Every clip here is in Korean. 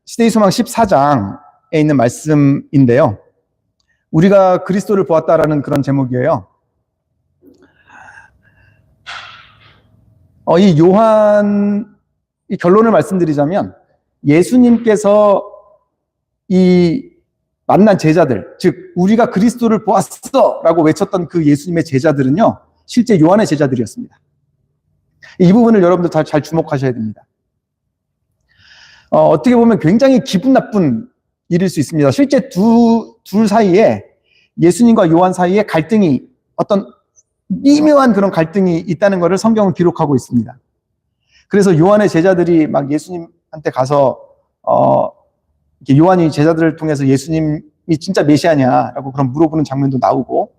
시대의 소망 14장에 있는 말씀인데요. 우리가 그리스도를 보았다라는 그런 제목이에요. 이 요한, 이 결론을 말씀드리자면, 예수님께서 이 만난 제자들, 즉 우리가 그리스도를 보았어 라고 외쳤던 그 예수님의 제자들은요, 실제 요한의 제자들이었습니다. 이 부분을 여러분들 잘 주목하셔야 됩니다. 어떻게 보면 굉장히 기분 나쁜 일일 수 있습니다. 실제 둘 사이에, 예수님과 요한 사이에 갈등이, 어떤 미묘한 그런 갈등이 있다는 것을 성경은 기록하고 있습니다. 그래서 요한의 제자들이 막 예수님한테 가서 이렇게 요한이 제자들을 통해서 예수님이 진짜 메시아냐라고 그런 물어보는 장면도 나오고,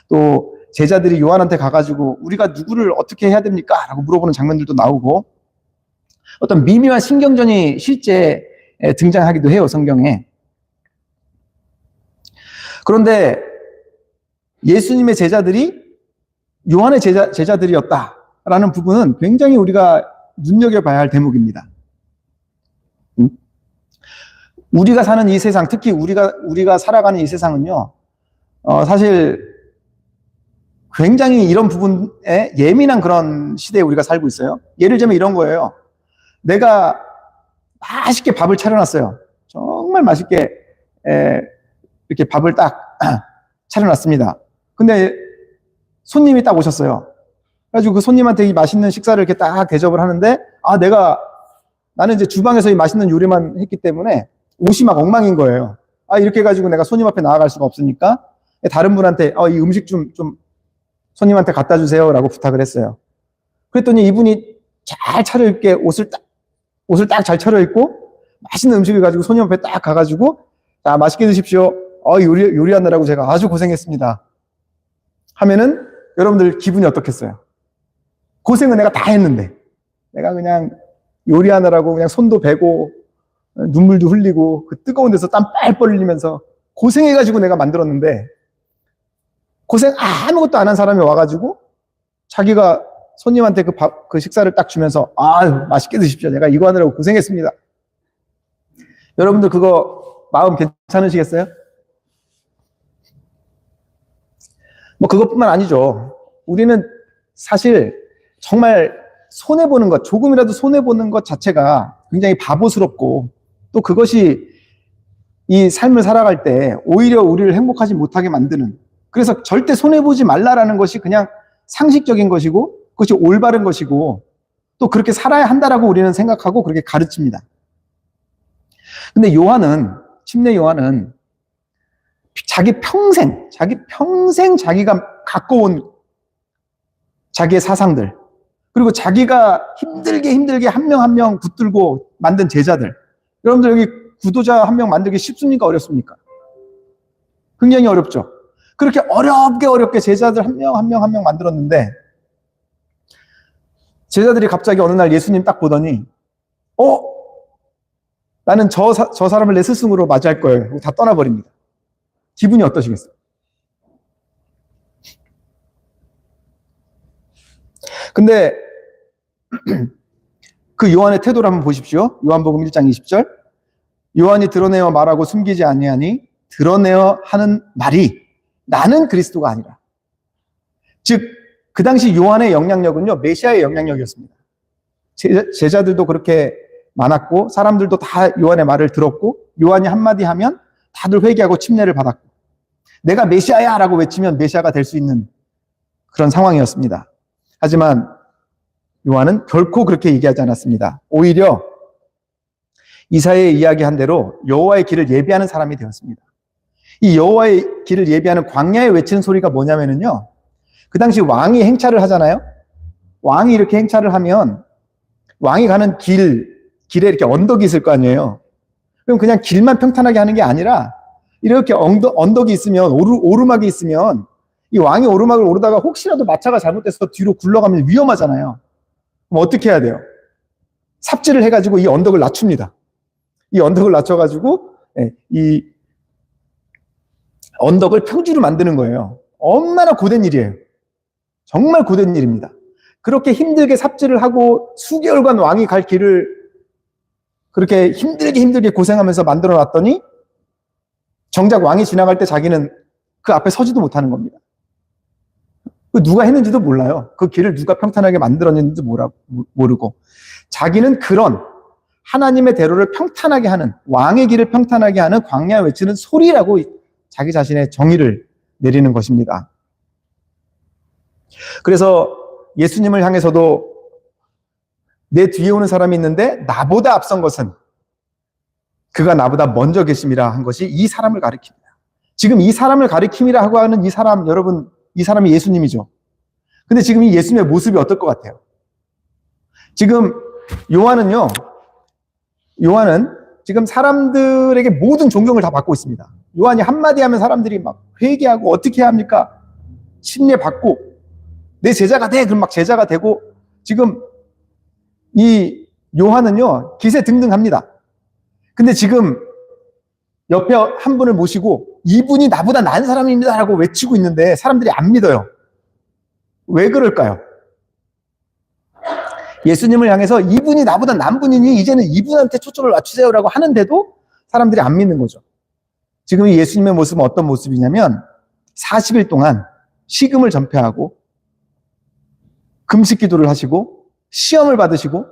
또 제자들이 요한한테 가가지고 우리가 누구를 어떻게 해야 됩니까? 라고 물어보는 장면들도 나오고, 어떤 미묘한 신경전이 실제 등장하기도 해요, 성경에. 그런데 예수님의 제자들이 요한의 제자들이었다라는 부분은 굉장히 우리가 눈여겨봐야 할 대목입니다. 우리가 사는 이 세상, 특히 우리가 살아가는 이 세상은요, 사실 굉장히 이런 부분에 예민한 그런 시대에 우리가 살고 있어요. 예를 들면 이런 거예요. 내가 맛있게 밥을 차려놨어요. 정말 맛있게 이렇게 밥을 딱 차려놨습니다. 근데 손님이 딱 오셨어요. 그래가지고 그 손님한테 이 맛있는 식사를 이렇게 딱 대접을 하는데, 나는 이제 주방에서 이 맛있는 요리만 했기 때문에 옷이 막 엉망인 거예요. 이렇게 해가지고 내가 손님 앞에 나아갈 수가 없으니까 다른 분한테 이 음식 좀 손님한테 갖다 주세요 라고 부탁을 했어요. 그랬더니 이분이 잘 차려입게 옷을 딱 잘 차려입고 맛있는 음식을 가지고 손님 앞에 딱 가가지고, 자, 맛있게 드십시오. 요리하느라고 제가 아주 고생했습니다 하면은 여러분들 기분이 어떻겠어요? 고생은 내가 다 했는데, 내가 그냥 요리하느라고 그냥 손도 베고 눈물도 흘리고 그 뜨거운 데서 땀 뻘뻘 흘리면서 고생해가지고 내가 만들었는데, 고생 아무것도 안 한 사람이 와가지고 자기가 손님한테 그 식사를 딱 주면서 맛있게 드십시오. 내가 이거 하느라고 고생했습니다. 여러분들 그거 마음 괜찮으시겠어요? 그것뿐만 아니죠. 우리는 사실 정말 손해보는 것, 조금이라도 손해보는 것 자체가 굉장히 바보스럽고, 또 그것이 이 삶을 살아갈 때 오히려 우리를 행복하지 못하게 만드는, 그래서 절대 손해보지 말라라는 것이 그냥 상식적인 것이고, 그것이 올바른 것이고, 또 그렇게 살아야 한다라고 우리는 생각하고 그렇게 가르칩니다. 근데 침례 요한은 자기 평생 자기가 갖고 온 자기의 사상들, 그리고 자기가 힘들게 한 명 한 명 붙들고 만든 제자들, 여러분들 여기 구도자 한 명 만들기 쉽습니까? 어렵습니까? 굉장히 어렵죠. 그렇게 어렵게 제자들 한 명 한 명 만들었는데, 제자들이 갑자기 어느 날 예수님 딱 보더니 나는 저 사람을 내 스승으로 맞이할 거예요. 다 떠나버립니다. 기분이 어떠시겠어요? 근데 그 요한의 태도를 한번 보십시오. 요한복음 1장 20절. 요한이 드러내어 말하고 숨기지 아니하니 드러내어 하는 말이 나는 그리스도가 아니라. 즉 그 당시 요한의 영향력은요, 메시아의 영향력이었습니다. 제자들도 그렇게 많았고, 사람들도 다 요한의 말을 들었고, 요한이 한마디 하면 다들 회개하고 침례를 받았고, 내가 메시아야 라고 외치면 메시아가 될 수 있는 그런 상황이었습니다. 하지만 요한은 결코 그렇게 얘기하지 않았습니다. 오히려 이사야의 이야기한 대로 여호와의 길을 예비하는 사람이 되었습니다. 이 여호와의 길을 예비하는, 광야에 외치는 소리가 뭐냐면요, 그 당시 왕이 행차를 하잖아요. 왕이 이렇게 행차를 하면 왕이 가는 길에 이렇게 언덕이 있을 거 아니에요. 그럼 그냥 길만 평탄하게 하는 게 아니라 이렇게 언덕이 있으면, 오르막이 있으면 이 왕이 오르막을 오르다가 혹시라도 마차가 잘못돼서 뒤로 굴러가면 위험하잖아요. 그럼 어떻게 해야 돼요? 삽질을 해가지고 이 언덕을 낮춥니다. 이 언덕을 낮춰가지고 이 언덕을 평지로 만드는 거예요. 얼마나 고된 일이에요. 정말 고된 일입니다. 그렇게 힘들게 삽질을 하고 수개월간 왕이 갈 길을 그렇게 힘들게 고생하면서 만들어 놨더니 정작 왕이 지나갈 때 자기는 그 앞에 서지도 못하는 겁니다. 그 누가 했는지도 몰라요. 그 길을 누가 평탄하게 만들었는지도 모르고 자기는 그런 하나님의 대로를 평탄하게 하는, 왕의 길을 평탄하게 하는 광야에 외치는 소리라고 자기 자신의 정의를 내리는 것입니다. 그래서 예수님을 향해서도 내 뒤에 오는 사람이 있는데 나보다 앞선 것은 그가 나보다 먼저 계심이라 한 것이 이 사람을 가리킵니다. 지금 이 사람을 가리킴이라 하고 하는 이 사람, 여러분, 이 사람이 예수님이죠. 근데 지금 이 예수님의 모습이 어떨 것 같아요? 지금 요한은 지금 사람들에게 모든 존경을 다 받고 있습니다. 요한이 한마디 하면 사람들이 막 회개하고 어떻게 해야 합니까? 침례 받고 내 제자가 돼! 그럼 막 제자가 되고 지금 이 요한은요, 기세등등합니다. 근데 지금 옆에 한 분을 모시고 이분이 나보다 나은 사람입니다 라고 외치고 있는데 사람들이 안 믿어요. 왜 그럴까요? 예수님을 향해서 이분이 나보다 나은 분이니 이제는 이분한테 초점을 맞추세요라고 하는데도 사람들이 안 믿는 거죠. 지금 이 예수님의 모습은 어떤 모습이냐면 40일 동안 식음을 전폐하고 금식 기도를 하시고 시험을 받으시고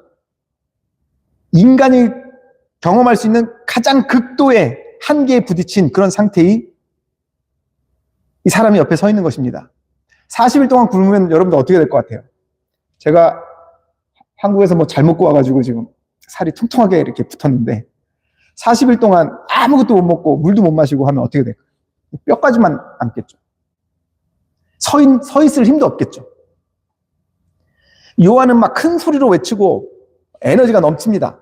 인간이 경험할 수 있는 가장 극도의 한계에 부딪힌 그런 상태의 이 사람이 옆에 서 있는 것입니다. 40일 동안 굶으면 여러분들 어떻게 될 것 같아요? 제가 한국에서 뭐 잘 먹고 와가지고 지금 살이 통통하게 이렇게 붙었는데 40일 동안 아무것도 못 먹고 물도 못 마시고 하면 어떻게 될까요? 뼈까지만 남겠죠. 서 있을 힘도 없겠죠. 요한은 막 큰 소리로 외치고 에너지가 넘칩니다.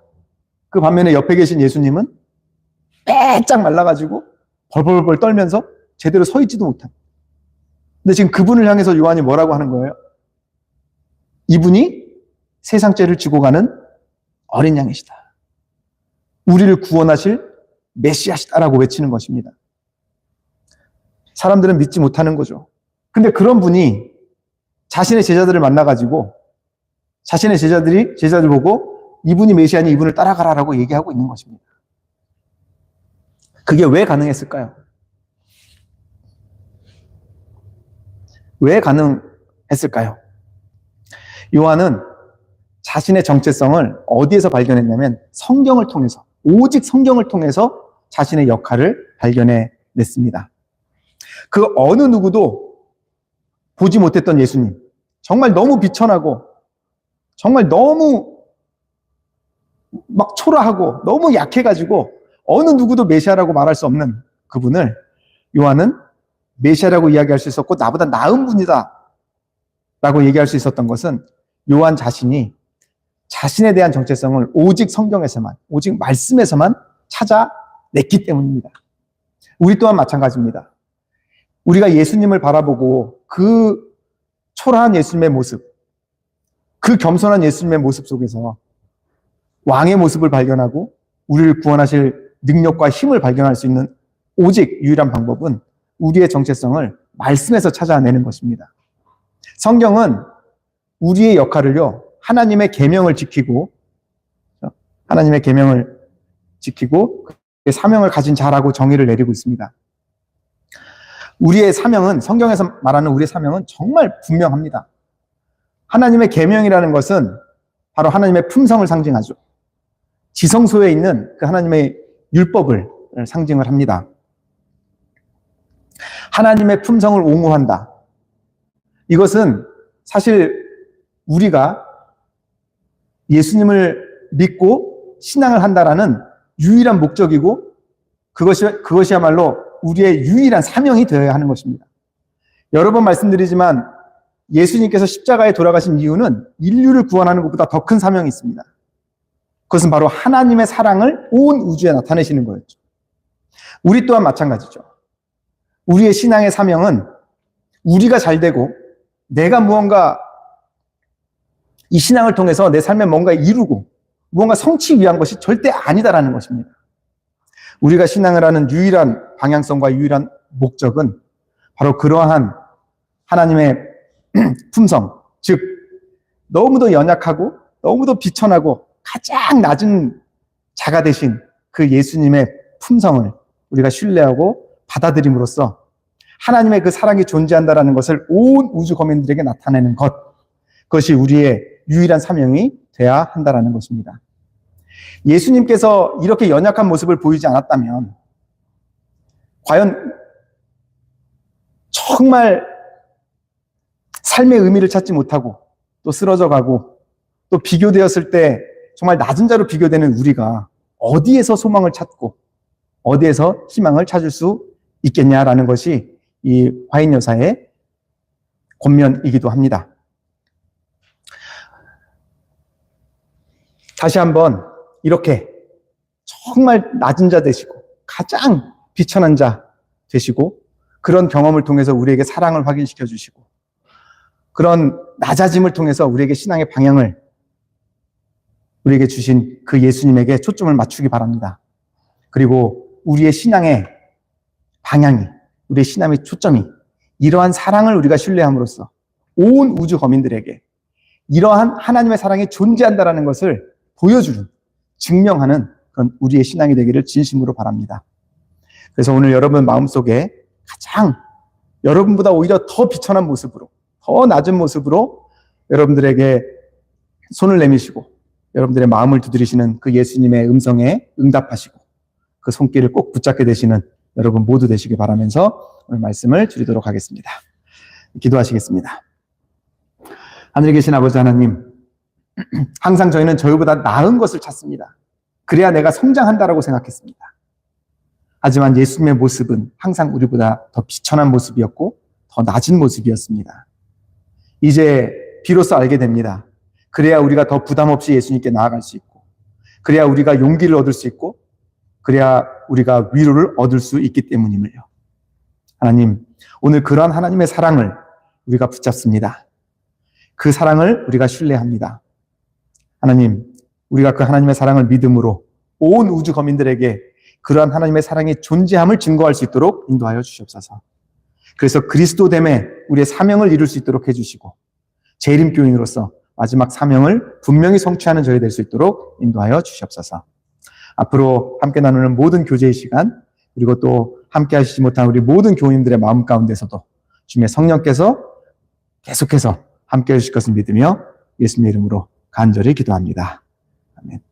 그 반면에 옆에 계신 예수님은 빼짝 말라가지고 벌벌벌 떨면서 제대로 서 있지도 못합니다. 근데 지금 그분을 향해서 요한이 뭐라고 하는 거예요? 이분이 세상 죄를 지고 가는 어린 양이시다. 우리를 구원하실 메시아시다라고 외치는 것입니다. 사람들은 믿지 못하는 거죠. 근데 그런 분이 자신의 제자들을 만나가지고 자신의 제자들 보고 이분이 메시아니 이분을 따라가라라고 얘기하고 있는 것입니다. 그게 왜 가능했을까요? 왜 가능했을까요? 요한은 자신의 정체성을 어디에서 발견했냐면 성경을 통해서, 오직 성경을 통해서 자신의 역할을 발견해냈습니다. 그 어느 누구도 보지 못했던 예수님, 정말 너무 비천하고 정말 너무 막 초라하고 너무 약해가지고 어느 누구도 메시아라고 말할 수 없는 그분을 요한은 메시아라고 이야기할 수 있었고 나보다 나은 분이다 라고 얘기할 수 있었던 것은 요한 자신이 자신에 대한 정체성을 오직 성경에서만, 오직 말씀에서만 찾아냈기 때문입니다. 우리 또한 마찬가지입니다. 우리가 예수님을 바라보고 그 초라한 예수님의 모습, 그 겸손한 예수님의 모습 속에서 왕의 모습을 발견하고 우리를 구원하실 능력과 힘을 발견할 수 있는 오직 유일한 방법은 우리의 정체성을 말씀에서 찾아내는 것입니다. 성경은 우리의 역할을요, 하나님의 계명을 지키고 그 사명을 가진 자라고 정의를 내리고 있습니다. 우리의 사명은, 성경에서 말하는 우리의 사명은 정말 분명합니다. 하나님의 계명이라는 것은 바로 하나님의 품성을 상징하죠. 지성소에 있는 그 하나님의 율법을 상징을 합니다. 하나님의 품성을 옹호한다. 이것은 사실 우리가 예수님을 믿고 신앙을 한다라는 유일한 목적이고 그것이야말로 우리의 유일한 사명이 되어야 하는 것입니다. 여러 번 말씀드리지만 예수님께서 십자가에 돌아가신 이유는 인류를 구원하는 것보다 더 큰 사명이 있습니다. 그것은 바로 하나님의 사랑을 온 우주에 나타내시는 거였죠. 우리 또한 마찬가지죠. 우리의 신앙의 사명은 우리가 잘 되고 내가 무언가 이 신앙을 통해서 내 삶에 뭔가 이루고 무언가 성취 위한 것이 절대 아니다라는 것입니다. 우리가 신앙을 하는 유일한 방향성과 유일한 목적은 바로 그러한 하나님의 품성, 즉 너무도 연약하고 너무도 비천하고 가장 낮은 자가 되신 그 예수님의 품성을 우리가 신뢰하고 받아들임으로써 하나님의 그 사랑이 존재한다는 것을 온 우주 거민들에게 나타내는 것, 그것이 우리의 유일한 사명이 돼야 한다는 것입니다. 예수님께서 이렇게 연약한 모습을 보이지 않았다면 과연 정말 삶의 의미를 찾지 못하고 또 쓰러져 가고 또 비교되었을 때 정말 낮은 자로 비교되는 우리가 어디에서 소망을 찾고 어디에서 희망을 찾을 수 있겠냐라는 것이 이 과인 여사의 권면이기도 합니다. 다시 한번 이렇게 정말 낮은 자 되시고 가장 비천한 자 되시고 그런 경험을 통해서 우리에게 사랑을 확인시켜 주시고 그런 낮아짐을 통해서 우리에게 신앙의 방향을 우리에게 주신 그 예수님에게 초점을 맞추기 바랍니다. 그리고 우리의 신앙의 방향이, 우리의 신앙의 초점이 이러한 사랑을 우리가 신뢰함으로써 온 우주 거민들에게 이러한 하나님의 사랑이 존재한다는 것을 보여주는, 증명하는 그런 우리의 신앙이 되기를 진심으로 바랍니다. 그래서 오늘 여러분 마음속에 가장 여러분보다 오히려 더 비천한 모습으로, 더 낮은 모습으로 여러분들에게 손을 내미시고 여러분들의 마음을 두드리시는 그 예수님의 음성에 응답하시고 그 손길을 꼭 붙잡게 되시는 여러분 모두 되시기 바라면서 오늘 말씀을 드리도록 하겠습니다. 기도하시겠습니다. 하늘에 계신 아버지 하나님, 항상 저희는 저희보다 나은 것을 찾습니다. 그래야 내가 성장한다라고 생각했습니다. 하지만 예수님의 모습은 항상 우리보다 더 비천한 모습이었고 더 낮은 모습이었습니다. 이제 비로소 알게 됩니다. 그래야 우리가 더 부담 없이 예수님께 나아갈 수 있고 그래야 우리가 용기를 얻을 수 있고 그래야 우리가 위로를 얻을 수 있기 때문임을요. 하나님, 오늘 그러한 하나님의 사랑을 우리가 붙잡습니다. 그 사랑을 우리가 신뢰합니다. 하나님, 우리가 그 하나님의 사랑을 믿음으로 온 우주 거민들에게 그러한 하나님의 사랑의 존재함을 증거할 수 있도록 인도하여 주시옵소서. 그래서 그리스도됨에 우리의 사명을 이룰 수 있도록 해주시고 재림교인으로서 마지막 사명을 분명히 성취하는 저희 될 수 있도록 인도하여 주시옵소서. 앞으로 함께 나누는 모든 교제의 시간 그리고 또 함께 하시지 못한 우리 모든 교우님들의 마음 가운데서도 주님의 성령께서 계속해서 함께 해주실 것을 믿으며 예수님의 이름으로 간절히 기도합니다. 아멘.